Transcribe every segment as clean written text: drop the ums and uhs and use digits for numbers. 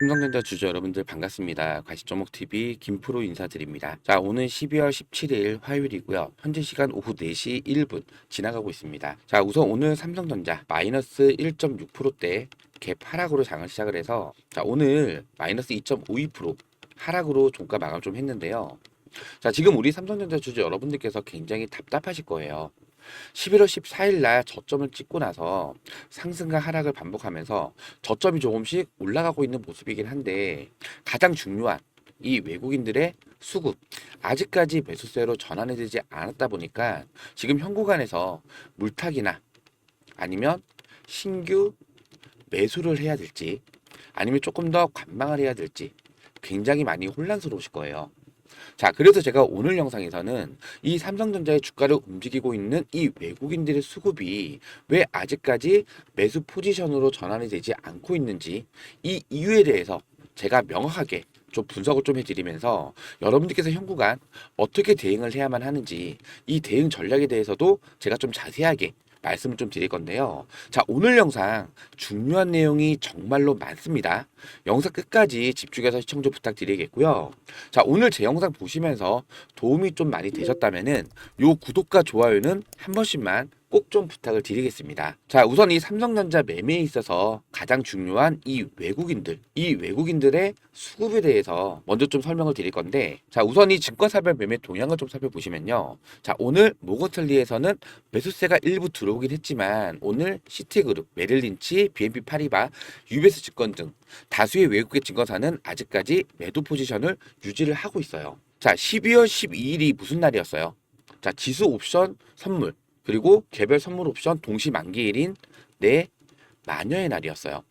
삼성전자 주주 여러분들 반갑습니다. 과시종목TV 김프로 인사드립니다. 자, 오늘 12월 17일 화요일이고요. 현재 시간 오후 4시 1분 지나가고 있습니다. 자, 우선 오늘 삼성전자 마이너스 1.6%대 갭 하락으로 장을 시작을 해서 자, 오늘 마이너스 2.52% 하락으로 종가 마감 좀 했는데요. 자, 지금 우리 삼성전자 주주 여러분들께서 굉장히 답답하실 거예요. 11월 14일 날 저점을 찍고 나서 상승과 하락을 반복하면서 저점이 조금씩 올라가고 있는 모습이긴 한데 가장 중요한 이 외국인들의 수급 아직까지 매수세로 전환이 되지 않았다 보니까 지금 현 구간에서 물타기나 아니면 신규 매수를 해야 될지 아니면 조금 더 관망을 해야 될지 굉장히 많이 혼란스러우실 거예요. 자, 그래서 제가 오늘 영상에서는 이 삼성전자의 주가를 움직이고 있는 이 외국인들의 수급이 왜 아직까지 매수 포지션으로 전환이 되지 않고 있는지 이 이유에 대해서 제가 명확하게 좀 분석을 좀 해드리면서 여러분들께서 현구간 어떻게 대응을 해야만 하는지 이 대응 전략에 대해서도 제가 좀 자세하게 말씀을 좀 드릴 건데요. 자, 오늘 영상 중요한 내용이 정말로 많습니다. 영상 끝까지 집중해서 시청 좀 부탁드리겠고요. 자, 오늘 제 영상 보시면서 도움이 좀 많이 되셨다면은 요 구독과 좋아요는 한 번씩만 꼭 좀 부탁을 드리겠습니다. 자, 우선 이 삼성전자 매매에 있어서 가장 중요한 이 외국인들의 수급에 대해서 먼저 좀 설명을 드릴 건데, 자, 우선 이 증권사별 매매 동향을 좀 살펴보시면요. 자, 오늘 모건스탠리에서는 매수세가 일부 들어오긴 했지만 오늘 시티그룹, 메릴린치, BNP 파리바, UBS 증권 등 다수의 외국계 증권사는 아직까지 매도 포지션을 유지를 하고 있어요. 자, 12월 12일이 무슨 날이었어요? 자, 지수 옵션 선물 그리고 개별 선물 옵션 동시 만기일인 내 마녀의 날이었어요.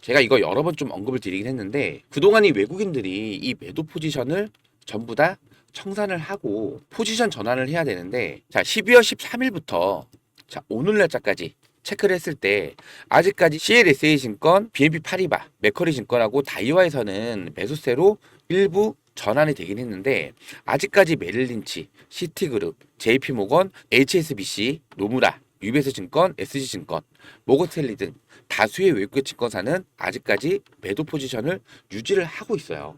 제가 이거 여러 번 좀 언급을 드리긴 했는데 그동안 이 외국인들이 이 매도 포지션을 전부 다 청산을 하고 포지션 전환을 해야 되는데 자, 12월 13일부터 자, 오늘 날짜까지 체크를 했을 때 아직까지 CLSA 증권, BNP 파리바, 맥커리 증권하고 다이와에서는 매수세로 일부 전환이 되긴 했는데 아직까지 메릴린치, 시티그룹, JP모건, HSBC, 노무라, UBS 증권, SG증권, 모건스탠리 등 다수의 외국계 증권사는 아직까지 매도 포지션을 유지를 하고 있어요.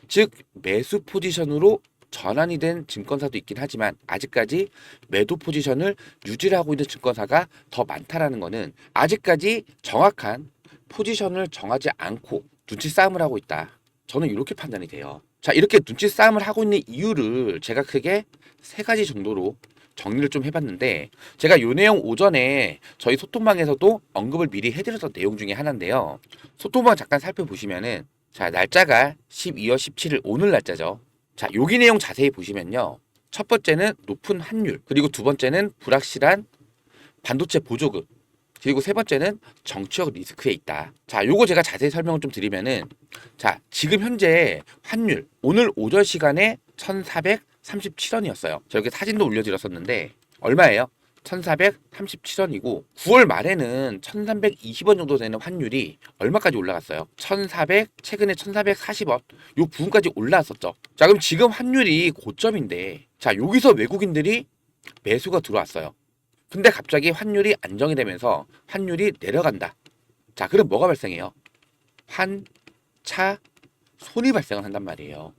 즉 매수 포지션으로 전환이 된 증권사도 있긴 하지만 아직까지 매도 포지션을 유지를 하고 있는 증권사가 더 많다라는 것은 아직까지 정확한 포지션을 정하지 않고 눈치 싸움을 하고 있다. 저는 이렇게 판단이 돼요. 자, 이렇게 눈치 싸움을 하고 있는 이유를 제가 크게 세 가지 정도로 정리를 좀 해봤는데 제가 요 내용 오전에 저희 소통방에서도 언급을 미리 해드렸던 내용 중에 하나인데요. 소통방 잠깐 살펴보시면은 자, 날짜가 12월 17일 오늘 날짜죠. 자, 여기 내용 자세히 보시면요. 첫 번째는 높은 환율, 그리고 두 번째는 불확실한 반도체 보조금, 그리고 세 번째는 정치적 리스크에 있다. 자, 요거 제가 자세히 설명을 좀 드리면은 자, 지금 현재 환율 오늘 오전 시간에 1,437원이었어요. 제가 여기 사진도 올려드렸었는데 얼마예요? 1,437원이고 9월 말에는 1,320원 정도 되는 환율이 얼마까지 올라갔어요? 1,400 최근에 1,440원 요 부분까지 올라왔었죠. 자, 그럼 지금 환율이 고점인데 자, 여기서 외국인들이 매수가 들어왔어요. 근데 갑자기 환율이 안정이 되면서 환율이 내려간다. 자, 그럼 뭐가 발생해요? 환차 손이 발생을 한단 말이에요.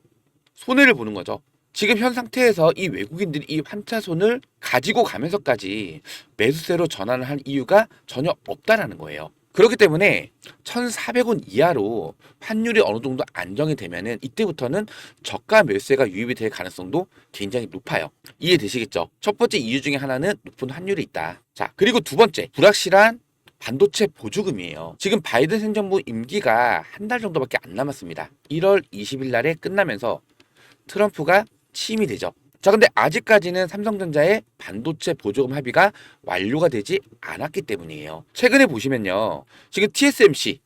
손해를 보는 거죠. 지금 현 상태에서 이 외국인들이 이 환차손을 가지고 가면서까지 매수세로 전환을 할 이유가 전혀 없다라는 거예요. 그렇기 때문에 1,400원 이하로 환율이 어느 정도 안정이 되면은 이때부터는 저가 매수세가 유입이 될 가능성도 굉장히 높아요. 이해되시겠죠? 첫 번째 이유 중에 하나는 높은 환율이 있다. 자, 그리고 두 번째, 불확실한 반도체 보조금이에요. 지금 바이든 행정부 임기가 한 달 정도밖에 안 남았습니다. 1월 20일 날에 끝나면서 트럼프가 취임이 되죠. 자, 근데 아직까지는 삼성전자의 반도체 보조금 합의가 완료가 되지 않았기 때문이에요. 최근에 보시면요. 지금 TSMC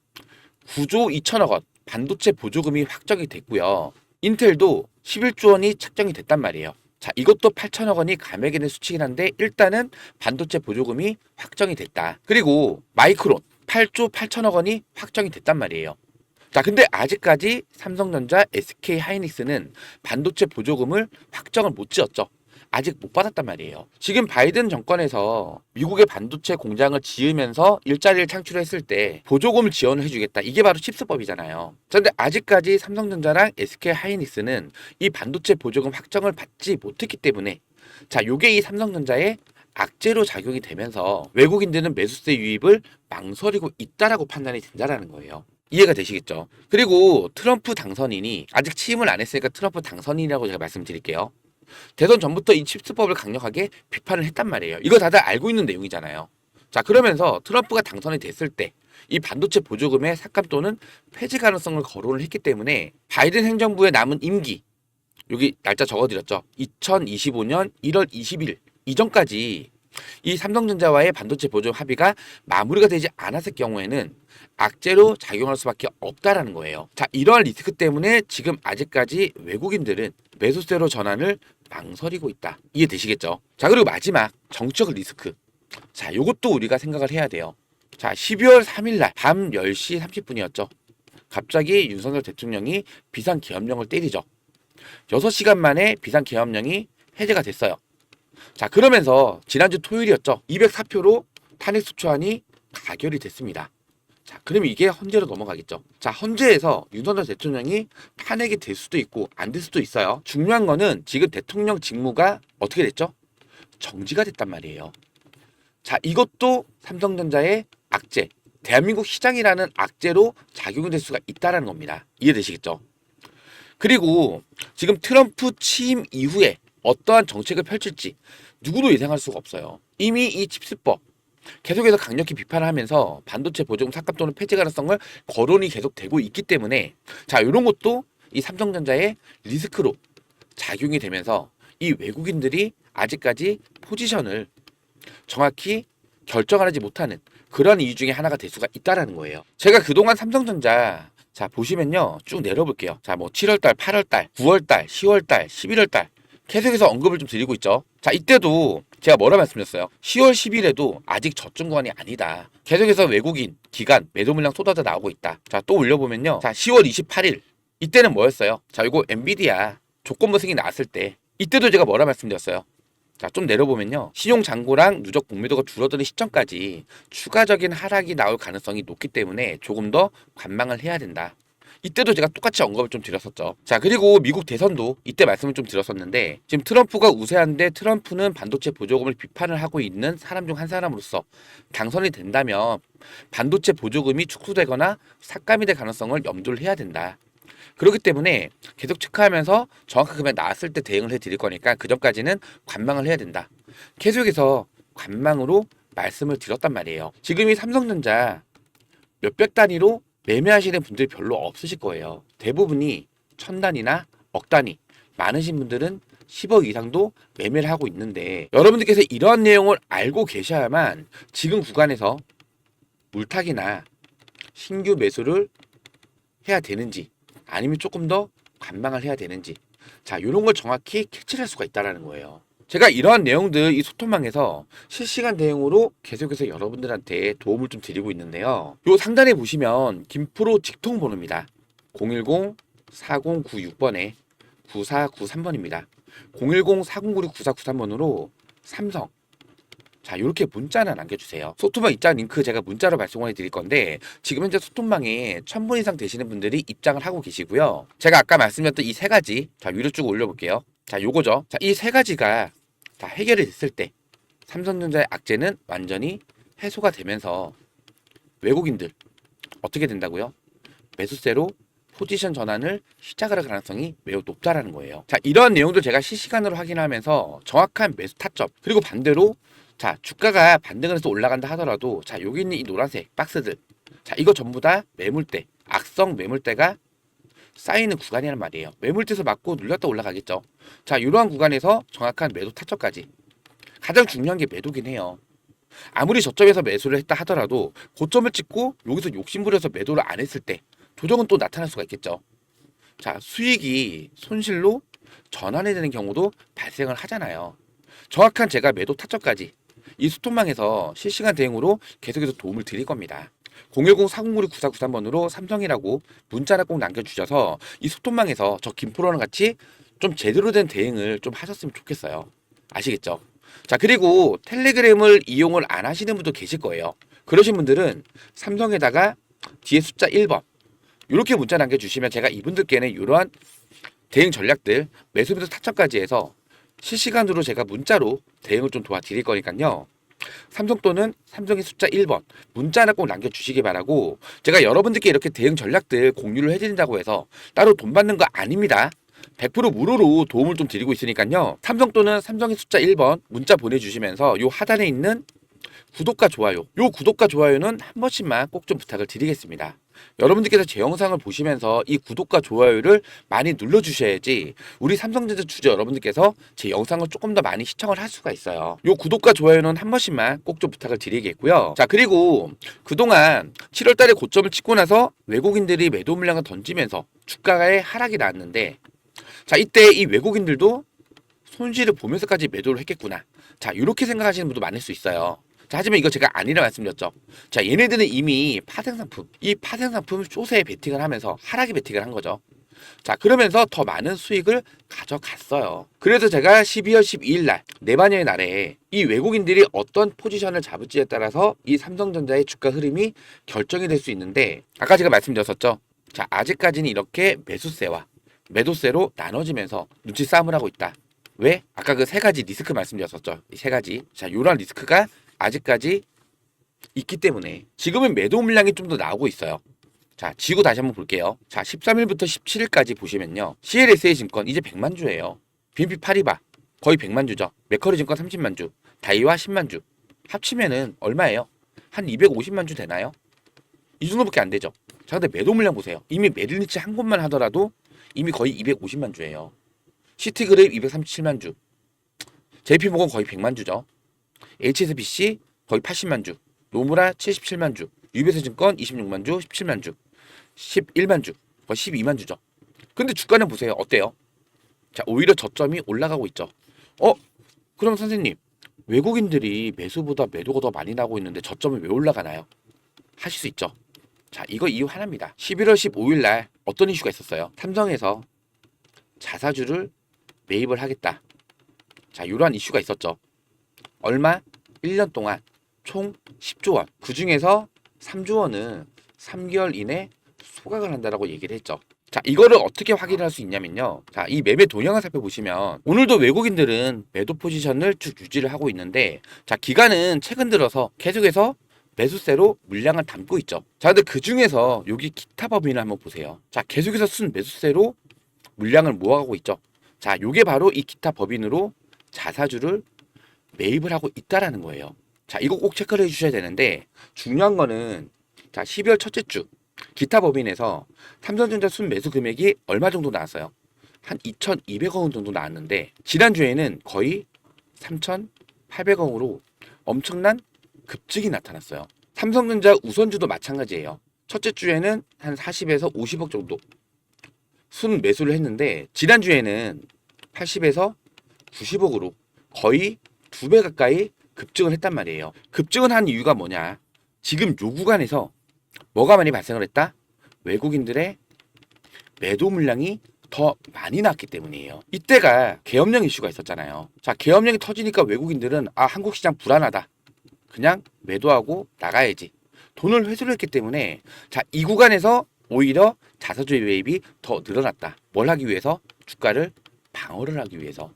9조 2천억 원 반도체 보조금이 확정이 됐고요. 인텔도 11조 원이 책정이 됐단 말이에요. 자, 이것도 8천억 원이 감액이 된 수치긴 한데 일단은 반도체 보조금이 확정이 됐다. 그리고 마이크론 8조 8천억 원이 확정이 됐단 말이에요. 자, 근데 아직까지 삼성전자, SK 하이닉스는 반도체 보조금을 확정을 못 지었죠. 아직 못 받았단 말이에요. 지금 바이든 정권에서 미국의 반도체 공장을 지으면서 일자리를 창출했을 때 보조금을 지원을 해주겠다. 이게 바로 칩스법이잖아요. 그런데 아직까지 삼성전자랑 SK 하이닉스는 이 반도체 보조금 확정을 받지 못했기 때문에 자, 요게 이 삼성전자의 악재로 작용이 되면서 외국인들은 매수세 유입을 망설이고 있다라고 판단이 된다라는 거예요. 이해가 되시겠죠? 그리고 트럼프 당선인이 아직 취임을 안 했으니까 트럼프 당선인이라고 제가 말씀드릴게요. 대선 전부터 이 칩스법을 강력하게 비판을 했단 말이에요. 이거 다들 알고 있는 내용이잖아요. 자, 그러면서 트럼프가 당선이 됐을 때 이 반도체 보조금의 삭감 또는 폐지 가능성을 거론을 했기 때문에 바이든 행정부의 남은 임기, 여기 날짜 적어드렸죠. 2025년 1월 20일 이전까지 이 삼성전자와의 반도체 보조금 합의가 마무리가 되지 않았을 경우에는 악재로 작용할 수밖에 없다라는 거예요. 자, 이러한 리스크 때문에 지금 아직까지 외국인들은 매수세로 전환을 망설이고 있다. 이해되시겠죠? 자, 그리고 마지막 정치적 리스크. 자, 요것도 우리가 생각을 해야 돼요. 자, 12월 3일 날 밤 10시 30분이었죠. 갑자기 윤석열 대통령이 비상계엄령을 때리죠. 6시간 만에 비상계엄령이 해제가 됐어요. 자, 그러면서 지난주 토요일이었죠. 204표로 탄핵소추안이 가결이 됐습니다. 자, 그러면 이게 헌재로 넘어가겠죠. 자, 헌재에서 윤석열 대통령이 탄핵이 될 수도 있고 안 될 수도 있어요. 중요한 거는 지금 대통령 직무가 어떻게 됐죠? 정지가 됐단 말이에요. 자, 이것도 삼성전자의 악재, 대한민국 시장이라는 악재로 작용이 될 수가 있다는 겁니다. 이해되시겠죠? 그리고 지금 트럼프 취임 이후에 어떠한 정책을 펼칠지 누구도 예상할 수가 없어요. 이미 이 칩스법 계속해서 강력히 비판을 하면서 반도체 보조금 삭감 또는 폐지 가능성을 거론이 계속되고 있기 때문에 자, 이런 것도 이 삼성전자의 리스크로 작용이 되면서 이 외국인들이 아직까지 포지션을 정확히 결정하지 못하는 그런 이유 중에 하나가 될 수가 있다라는 거예요. 제가 그동안 삼성전자 자, 보시면요, 쭉 내려볼게요. 자, 뭐 7월달, 8월달, 9월달, 10월달, 11월달 계속해서 언급을 좀 드리고 있죠. 자, 이때도 제가 뭐라 말씀드렸어요? 10월 10일에도 아직 저점 구간이 아니다. 계속해서 외국인, 기관, 매도 물량 쏟아져 나오고 있다. 자, 또 올려보면요. 자, 10월 28일 이때는 뭐였어요? 자, 이거 엔비디아 조건부 승인 나왔을 때 이때도 제가 뭐라 말씀드렸어요? 자, 좀 내려보면요. 신용 잔고랑 누적 공매도가 줄어드는 시점까지 추가적인 하락이 나올 가능성이 높기 때문에 조금 더 관망을 해야 된다. 이때도 제가 똑같이 언급을 좀 드렸었죠. 자, 그리고 미국 대선도 이때 말씀을 좀 드렸었는데 지금 트럼프가 우세한데 트럼프는 반도체 보조금을 비판을 하고 있는 사람 중 한 사람으로서 당선이 된다면 반도체 보조금이 축소되거나 삭감이 될 가능성을 염두를 해야 된다. 그렇기 때문에 계속 체크하면서 정확한 금액 나왔을 때 대응을 해드릴 거니까 그 전까지는 관망을 해야 된다. 계속해서 관망으로 말씀을 드렸단 말이에요. 지금 이 삼성전자 몇백 단위로 매매하시는 분들이 별로 없으실 거예요. 대부분이 1000단위나 억 단위, 많으신 분들은 10억 이상도 매매를 하고 있는데 여러분들께서 이러한 내용을 알고 계셔야만 지금 구간에서 물타기나 신규 매수를 해야 되는지 아니면 조금 더 관망을 해야 되는지 자, 이런 걸 정확히 캐치를 할 수가 있다는 거예요. 제가 이러한 내용들 이 소통망에서 실시간 대응으로 계속해서 여러분들한테 도움을 좀 드리고 있는데요. 요 상단에 보시면 김프로 직통 번호입니다. 010-4096번에 9493번입니다. 010-4096-9493번으로 삼성 자, 이렇게 문자 하나 남겨주세요. 소통방 입장 링크 제가 문자로 발송해 드릴 건데 지금 현재 소통방에 1000분 이상 되시는 분들이 입장을 하고 계시고요. 제가 아까 말씀드렸던 이 세 가지 자, 위로 쭉 올려볼게요. 자, 요거죠. 자, 이 세 가지가 다 해결이 됐을 때 삼성전자의 악재는 완전히 해소가 되면서 외국인들 어떻게 된다고요? 매수세로 포지션 전환을 시작할 가능성이 매우 높다라는 거예요. 자, 이런 내용들 제가 실시간으로 확인하면서 정확한 매수 타점 그리고 반대로 자, 주가가 반등을 해서 올라간다 하더라도 자, 여기 있는 이 노란색 박스들 자, 이거 전부 다 매물대, 악성 매물대가 쌓이는 구간이란 말이에요. 매물대에서 맞고 눌렸다 올라가겠죠. 자, 이러한 구간에서 정확한 매도 타점까지 가장 중요한 게 매도긴 해요. 아무리 저점에서 매수를 했다 하더라도 고점을 찍고 여기서 욕심부려서 매도를 안 했을 때 조정은 또 나타날 수가 있겠죠. 자, 수익이 손실로 전환이 되는 경우도 발생을 하잖아요. 정확한 제가 매도 타점까지 이 소통망에서 실시간 대응으로 계속해서 도움을 드릴 겁니다. 010-4096-9493번으로 삼성이라고 문자나 꼭 남겨주셔서 이 소통망에서 저 김프로랑 같이 좀 제대로 된 대응을 좀 하셨으면 좋겠어요. 아시겠죠? 자, 그리고 텔레그램을 이용을 안 하시는 분도 계실 거예요. 그러신 분들은 삼성에다가 뒤에 숫자 1번 이렇게 문자 남겨주시면 제가 이분들께는 이러한 대응 전략들 매수부터 타점까지 해서 실시간으로 제가 문자로 대응을 좀 도와드릴 거니까요. 삼성 또는 삼성의 숫자 1번 문자 하나 꼭 남겨주시기 바라고, 제가 여러분들께 이렇게 대응 전략들 공유를 해드린다고 해서 따로 돈 받는 거 아닙니다. 100% 무료로 도움을 좀 드리고 있으니까요. 삼성 또는 삼성의 숫자 1번 문자 보내주시면서 요 하단에 있는 구독과 좋아요, 요 구독과 좋아요는 한 번씩만 꼭 좀 부탁을 드리겠습니다. 여러분들께서 제 영상을 보시면서 이 구독과 좋아요를 많이 눌러주셔야지 우리 삼성전자 주주 여러분들께서 제 영상을 조금 더 많이 시청을 할 수가 있어요. 요 구독과 좋아요는 한 번씩만 꼭 좀 부탁을 드리겠고요. 자, 그리고 그동안 7월달에 고점을 찍고 나서 외국인들이 매도 물량을 던지면서 주가의 하락이 나왔는데, 자, 이때 이 외국인들도 손실을 보면서까지 매도를 했겠구나. 자, 이렇게 생각하시는 분도 많을 수 있어요. 자, 하지만 이거 제가 아니라 말씀드렸죠. 자, 얘네들은 이미 파생상품, 이 파생상품 숏에 베팅을 하면서 하락에 베팅을 한 거죠. 자, 그러면서 더 많은 수익을 가져갔어요. 그래서 제가 12월 12일 날, 내반년의 날에 이 외국인들이 어떤 포지션을 잡을지에 따라서 이 삼성전자의 주가 흐름이 결정이 될 수 있는데, 아까 제가 말씀드렸었죠. 자, 아직까지는 이렇게 매수세와 매도세로 나눠지면서 눈치 싸움을 하고 있다. 왜? 아까 그 세 가지 리스크 말씀드렸었죠. 이 세 가지. 자, 요런 리스크가 아직까지 있기 때문에 지금은 매도 물량이 좀 더 나오고 있어요. 자, 지고 다시 한번 볼게요. 자, 13일부터 17일까지 보시면요. CLSA 증권 이제 100만 주예요. BNP 파리바 거의 100만 주죠. 맥커리 증권 30만 주, 다이와 10만 주. 합치면은 얼마예요? 한 250만 주 되나요? 이 정도밖에 안 되죠. 자, 근데 매도 물량 보세요. 이미 메릴리치 한 곳만 하더라도 이미 거의 250만 주예요. 시티그룹 237만 주, JP모건 거의 100만 주죠. HSBC 거의 80만 주, 노무라 77만 주, 유베스증권 26만 주, 17만 주, 11만 주, 거의 12만 주죠. 근데 주가는 보세요. 어때요? 자, 오히려 저점이 올라가고 있죠. 그럼 선생님, 외국인들이 매수보다 매도가 더 많이 나고 있는데 저점이 왜 올라가나요? 하실 수 있죠. 자, 이거 이유 하나입니다. 11월 15일 날 어떤 이슈가 있었어요? 삼성에서 자사주를 매입을 하겠다. 자, 이러한 이슈가 있었죠. 얼마? 1년 동안 총 10조 원. 그 중에서 3조 원은 3개월 이내 소각을 한다라고 얘기를 했죠. 자, 이거를 어떻게 확인할 수 있냐면요. 자, 이 매매 동향을 살펴보시면 오늘도 외국인들은 매도 포지션을 쭉 유지를 하고 있는데, 자, 기간은 최근 들어서 계속해서 매수세로 물량을 담고 있죠. 자, 근데 그 중에서 여기 기타 법인을 한번 보세요. 자, 계속해서 순 매수세로 물량을 모아가고 있죠. 자, 요게 바로 이 기타 법인으로 자사주를 매입을 하고 있다라는 거예요. 자, 이거 꼭 체크를 해주셔야 되는데, 중요한 거는 자, 12월 첫째 주 기타 법인에서 삼성전자 순 매수 금액이 얼마 정도 나왔어요? 한 2,200억 원 정도 나왔는데, 지난주에는 거의 3,800억으로 엄청난 급증이 나타났어요. 삼성전자 우선주도 마찬가지예요. 첫째 주에는 한 40에서 50억 정도 순 매수를 했는데, 지난주에는 80에서 90억으로 거의 2배 가까이 급증을 했단 말이에요. 급증을 한 이유가 뭐냐? 지금 요 구간에서 뭐가 많이 발생을 했다? 외국인들의 매도 물량이 더 많이 났기 때문이에요. 이때가 계엄령 이슈가 있었잖아요. 자, 계엄령이 터지니까 외국인들은 한국 시장 불안하다, 그냥 매도하고 나가야지, 돈을 회수를 했기 때문에, 자, 이 구간에서 오히려 자사주의 매입이 더 늘어났다. 뭘 하기 위해서? 주가를 방어를 하기 위해서.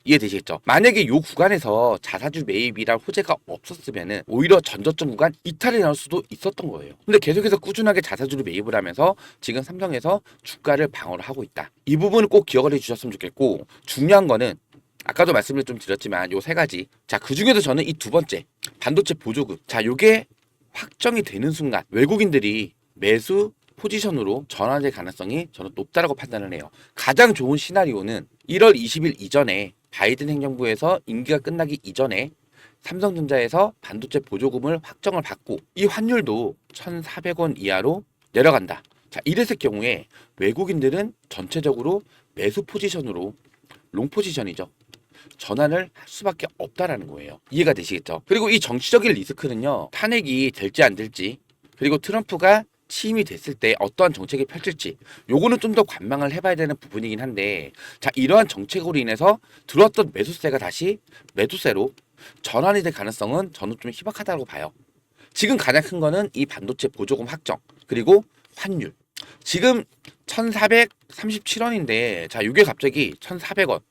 이해되시겠죠? 만약에 이 구간에서 자사주 매입이랄 호재가 없었으면은 오히려 전저점 구간 이탈이 나올 수도 있었던 거예요. 근데 계속해서 꾸준하게 자사주를 매입을 하면서 지금 삼성에서 주가를 방어를 하고 있다. 이 부분을 꼭 기억을 해주셨으면 좋겠고, 중요한 거는 아까도 말씀을 좀 드렸지만 요 세 가지. 자, 그 중에서 저는 이 두 번째 반도체 보조금. 자, 요게 확정이 되는 순간 외국인들이 매수 포지션으로 전환될 가능성이 저는 높다라고 판단을 해요. 가장 좋은 시나리오는 1월 20일 이전에 바이든 행정부에서 임기가 끝나기 이전에 삼성전자에서 반도체 보조금을 확정을 받고 이 환율도 1,400원 이하로 내려간다. 자, 이랬을 경우에 외국인들은 전체적으로 매수 포지션으로 롱 포지션이죠. 전환을 할 수밖에 없다라는 거예요. 이해가 되시겠죠? 그리고 이 정치적인 리스크는요, 탄핵이 될지 안 될지, 그리고 트럼프가 취임이 됐을 때 어떠한 정책이 펼칠지 요거는 좀 더 관망을 해봐야 되는 부분이긴 한데, 자, 이러한 정책으로 인해서 들어왔던 매수세가 다시 매도세로 전환이 될 가능성은 저는 좀 희박하다고 봐요. 지금 가장 큰 거는 이 반도체 보조금 확정, 그리고 환율. 지금 1437원인데 자, 이게 갑자기 1400원,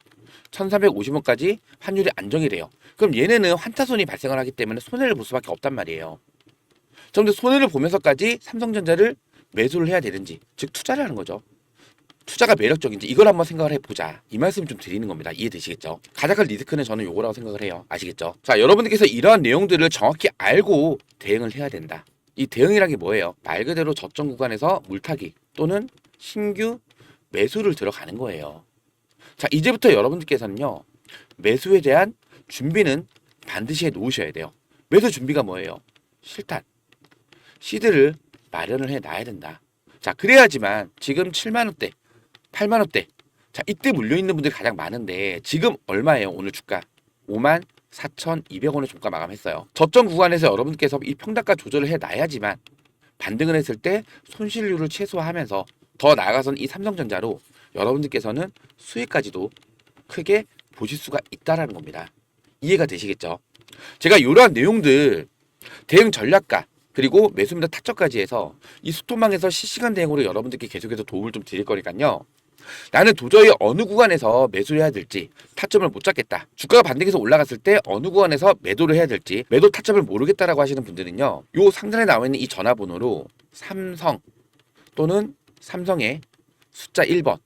1450원까지 환율이 안정이 돼요. 그럼 얘네는 환타손이 발생을 하기 때문에 손해를 볼 수밖에 없단 말이에요. 그런데 손해를 보면서까지 삼성전자를 매수를 해야 되는지, 즉 투자를 하는 거죠. 투자가 매력적인지 이걸 한번 생각을 해보자, 이 말씀 좀 드리는 겁니다. 이해되시겠죠? 가장 큰 리스크는 저는 요거라고 생각을 해요. 아시겠죠? 자, 여러분들께서 이러한 내용들을 정확히 알고 대응을 해야 된다. 이 대응이란 게 뭐예요? 말 그대로 저점 구간에서 물타기 또는 신규 매수를 들어가는 거예요. 자, 이제부터 여러분들께서는요, 매수에 대한 준비는 반드시 해 놓으셔야 돼요. 매수 준비가 뭐예요? 실탄, 시드를 마련을 해 놔야 된다. 자, 그래야지만 지금 7만원대, 8만원대, 자, 이때 물려있는 분들이 가장 많은데 지금 얼마예요? 오늘 주가 54,200원의 종가 마감했어요. 저점 구간에서 여러분께서 이 평단가 조절을 해 놔야지만 반등을 했을 때 손실률을 최소화하면서 더 나아가서는 이 삼성전자로 여러분들께서는 수익까지도 크게 보실 수가 있다라는 겁니다. 이해가 되시겠죠? 제가 이러한 내용들, 대응 전략가, 그리고 매수입니다 타점까지 해서 이 소통망에서 실시간 대응으로 여러분들께 계속해서 도움을 좀 드릴 거니까요. 나는 도저히 어느 구간에서 매수를 해야 될지 타점을 못 잡겠다, 주가가 반등해서 올라갔을 때 어느 구간에서 매도를 해야 될지 매도 타점을 모르겠다라고 하시는 분들은요, 요 상단에 나와 있는 이 전화번호로 삼성 또는 삼성의 숫자 1번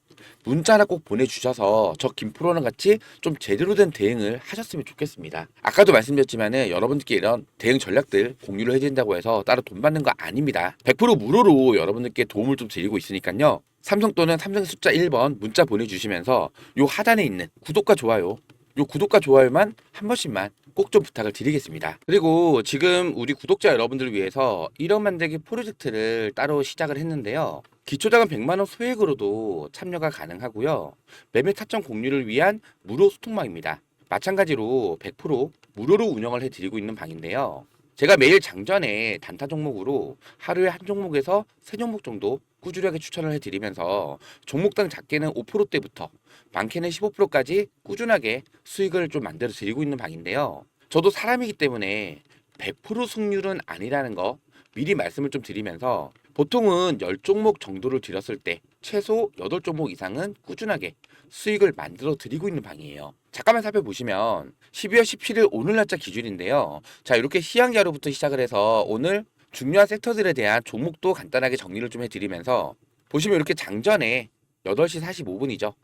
문자 하나 꼭 보내주셔서 저 김프로랑 같이 좀 제대로 된 대응을 하셨으면 좋겠습니다. 아까도 말씀드렸지만은 여러분들께 이런 대응 전략들 공유를 해드린다고 해서 따로 돈 받는 거 아닙니다. 100% 무료로 여러분들께 도움을 좀 드리고 있으니까요. 삼성 또는 삼성 숫자 1번 문자 보내주시면서 요 하단에 있는 구독과 좋아요, 요 구독과 좋아요만 한 번씩만 꼭 좀 부탁을 드리겠습니다. 그리고 지금 우리 구독자 여러분들을 위해서 1억 만들기 프로젝트를 따로 시작을 했는데요. 기초자금 100만원 소액으로도 참여가 가능하고요. 매매 타점 공유를 위한 무료 소통방입니다. 마찬가지로 100% 무료로 운영을 해드리고 있는 방인데요. 제가 매일 장전에 단타 종목으로 하루에 한 종목에서 세 종목 정도 꾸준하게 추천을 해드리면서 종목당 작게는 5%대부터 많게는 15%까지 꾸준하게 수익을 좀 만들어 드리고 있는 방인데요. 저도 사람이기 때문에 100% 승률은 아니라는 거 미리 말씀을 좀 드리면서 보통은 10종목 정도를 들였을 때 최소 8종목 이상은 꾸준하게 수익을 만들어 드리고 있는 방이에요. 잠깐만 살펴보시면 12월 17일 오늘 날짜 기준인데요. 자, 이렇게 시황 자료부터 시작을 해서 오늘 중요한 섹터들에 대한 종목도 간단하게 정리를 좀 해드리면서 보시면 이렇게 장전에 8시 45분이죠.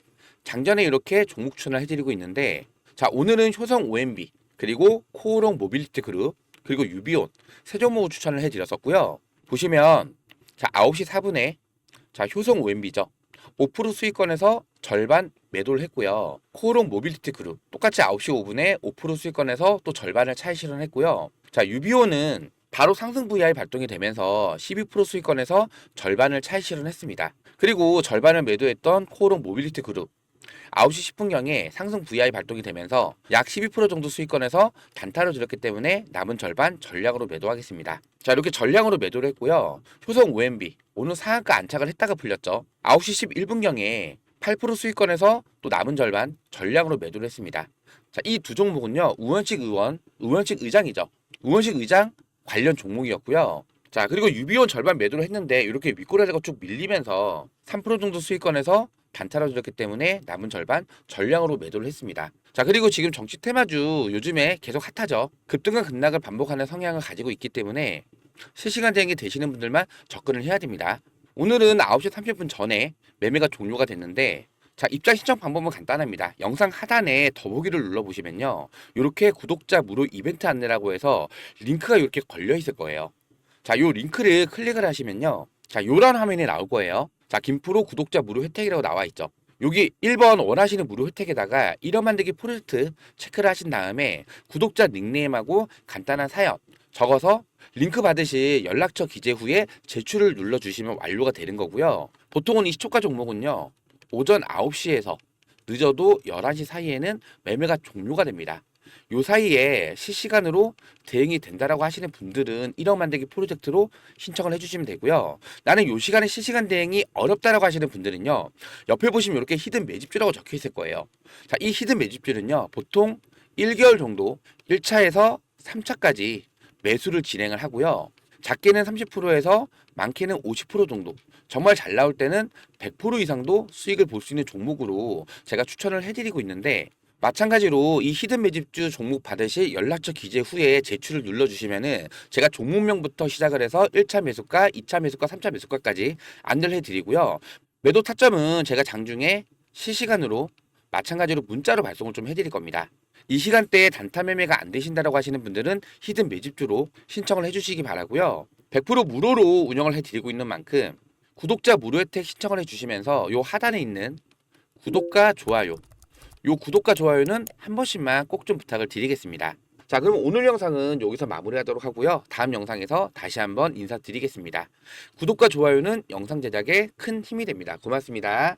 장전에 이렇게 종목 추천을 해드리고 있는데, 자, 오늘은 효성 OMB, 그리고 코오롱 모빌리티 그룹, 그리고 유비온 세 종목을 추천을 해드렸었고요. 보시면 자, 9시 4분에 자, 효성 OMB죠. 5% 수익권에서 절반 매도를 했고요. 코오롱 모빌리티 그룹 똑같이 9시 5분에 5% 수익권에서 또 절반을 차익 실현했고요. 자, 유비오는 바로 상승 VI 발동이 되면서 12% 수익권에서 절반을 차익 실현했습니다. 그리고 절반을 매도했던 코오롱 모빌리티 그룹 9시 10분경에 상승 VI 발동이 되면서 약 12% 정도 수익권에서 단타를 들였기 때문에 남은 절반 전량으로 매도하겠습니다. 자, 이렇게 전량으로 매도를 했고요. 효성 OMB 오늘 상한가 안착을 했다가 풀렸죠. 9시 11분경에 8% 수익권에서 또 남은 절반 전량으로 매도를 했습니다. 자, 이 두 종목은요, 우원식 의장이죠. 우원식 의장 관련 종목이었고요. 자, 그리고 유비온 절반 매도를 했는데 이렇게 윗꼬리가 쭉 밀리면서 3% 정도 수익권에서 단타로 들었기 때문에 남은 절반 전량으로 매도를 했습니다. 자, 그리고 지금 정치 테마주 요즘에 계속 핫하죠. 급등과 급락을 반복하는 성향을 가지고 있기 때문에 실시간 대응이 되시는 분들만 접근을 해야 됩니다. 오늘은 9시 30분 전에 매매가 종료가 됐는데, 자, 입장 신청 방법은 간단합니다. 영상 하단에 더보기를 눌러보시면요, 이렇게 구독자 무료 이벤트 안내라고 해서 링크가 이렇게 걸려 있을 거예요. 자, 요 링크를 클릭을 하시면요, 자, 요런 화면이 나올 거예요. 자, 김프로 구독자 무료 혜택이라고 나와 있죠. 여기 1번 원하시는 무료 혜택에다가 1억 만들기 프로젝트 체크를 하신 다음에 구독자 닉네임하고 간단한 사연 적어서 링크 받으실 연락처 기재 후에 제출을 눌러주시면 완료가 되는 거고요. 보통은 이 시초가 종목은요, 오전 9시에서 늦어도 11시 사이에는 매매가 종료가 됩니다. 요 사이에 실시간으로 대응이 된다라고 하시는 분들은 1억 만들기 프로젝트로 신청을 해주시면 되고요. 나는 요 시간에 실시간 대응이 어렵다라고 하시는 분들은요. 옆에 보시면 이렇게 히든 매집주라고 적혀 있을 거예요. 자, 이 히든 매집주는요. 보통 1개월 정도 1차에서 3차까지 매수를 진행을 하고요. 작게는 30%에서 많게는 50% 정도, 정말 잘 나올 때는 100% 이상도 수익을 볼 수 있는 종목으로 제가 추천을 해드리고 있는데, 마찬가지로 이 히든 매집주 종목 받으실 연락처 기재 후에 제출을 눌러주시면은 제가 종목명부터 시작을 해서 1차 매수가, 2차 매수가, 3차 매수가까지 안내를 해드리고요. 매도 타점은 제가 장중에 실시간으로 마찬가지로 문자로 발송을 좀 해드릴 겁니다. 이 시간대에 단타 매매가 안 되신다라고 하시는 분들은 히든 매집주로 신청을 해주시기 바라고요. 100% 무료로 운영을 해드리고 있는 만큼 구독자 무료 혜택 신청을 해주시면서 요 하단에 있는 구독과 좋아요, 요 구독과 좋아요는 한 번씩만 꼭 좀 부탁을 드리겠습니다. 자, 그럼 오늘 영상은 여기서 마무리하도록 하고요. 다음 영상에서 다시 한번 인사드리겠습니다. 구독과 좋아요는 영상 제작에 큰 힘이 됩니다. 고맙습니다.